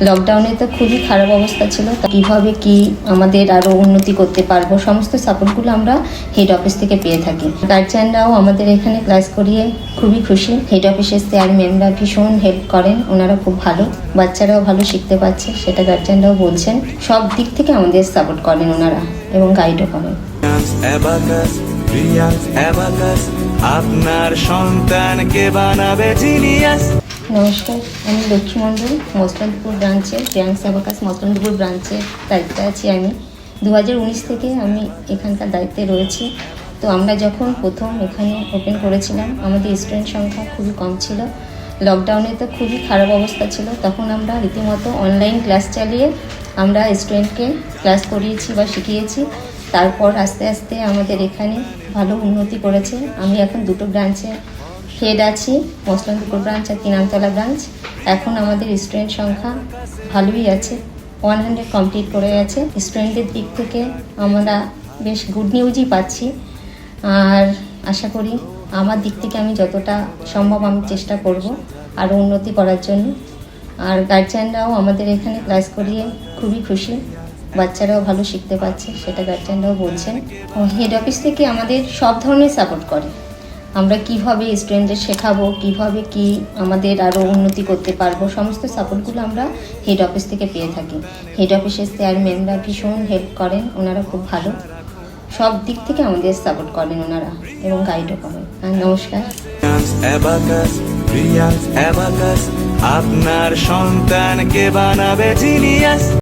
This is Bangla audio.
লকডাউনে তো খুবই খারাপ অবস্থা ছিল, কীভাবে কি আমাদের আরও উন্নতি করতে পারবো সমস্ত সাপোর্টগুলো আমরা হেড অফিস থেকে পেয়ে থাকি। গার্জিয়ানরাও আমাদের এখানে ক্লাস করিয়ে খুবই খুশি। হেড অফিসের স্যার ম্যামরা ভীষণ হেল্প করেন, ওনারা খুব ভালো, বাচ্চারাও ভালো শিখতে পারছে সেটা গার্জিয়ানরাও বলছেন। সব দিক থেকে আমাদের সাপোর্ট করেন ওনারা এবং গাইডও করেন। আপনার সন্তানকে বানাবে জিনিয়াস। নমস্কার, আমি লক্ষ্মী মণ্ডল, মসলানপুর ব্রাঞ্চে প্রিয়াংস অ্যাবাকাস মসলানপুর ব্রাঞ্চে দায়িত্বে আছি। আমি 2019 থেকে আমি এখানকার দায়িত্বে রয়েছি। তো আমরা যখন প্রথম এখানে ওপেন করেছিলাম আমাদের স্টুডেন্ট সংখ্যা খুবই কম ছিল। লকডাউনে তো খুবই খারাপ অবস্থা ছিল, তখন আমরা রীতিমতো অনলাইন ক্লাস চালিয়ে আমরা স্টুডেন্টকে ক্লাস করিয়েছি বা শিখিয়েছি। তারপর আস্তে আস্তে আমাদের এখানে ভালো উন্নতি করেছে। আমি এখন দুটো ব্রাঞ্চে হেড আছি, মসলানপুর ব্রাঞ্চ আর তিনামতলা ব্রাঞ্চ। এখন আমাদের স্টুডেন্ট সংখ্যা ভালোই আছে, 100 কমপ্লিট করে গেছে। স্টুডেন্টদের দিক থেকে আমরা বেশ গুড নিউজই পাচ্ছি। আর আশা করি আমার দিক থেকে আমি যতটা সম্ভব আমি চেষ্টা করব আরও উন্নতি করার জন্য। আর গার্জিয়ানরাও আমাদের এখানে ক্লাস করিয়ে খুবই খুশি, বাচ্চারাও ভালো শিখতে পারছে সেটা গার্জিয়ানরাও বলছেন। হেড অফিস থেকে আমাদের সব ধরনের সাপোর্ট করে। আমরা কিভাবে স্টুডেন্টদের শেখাবো, কিভাবে কি আমাদের আরও উন্নতি করতে পারবো সমস্ত সাপোর্টগুলো আমরা হেড অফিস থেকে পেয়ে থাকি। হেড অফিসের স্যার ম্যামরা ভীষণ হেল্প করেন, ওনারা খুব ভালো, সব দিক থেকে আমাদের সাপোর্ট করেন ওনারা এবং গাইডও করেন। নমস্কার। আপনার সন্তানকে বানাবে জিনিয়াস।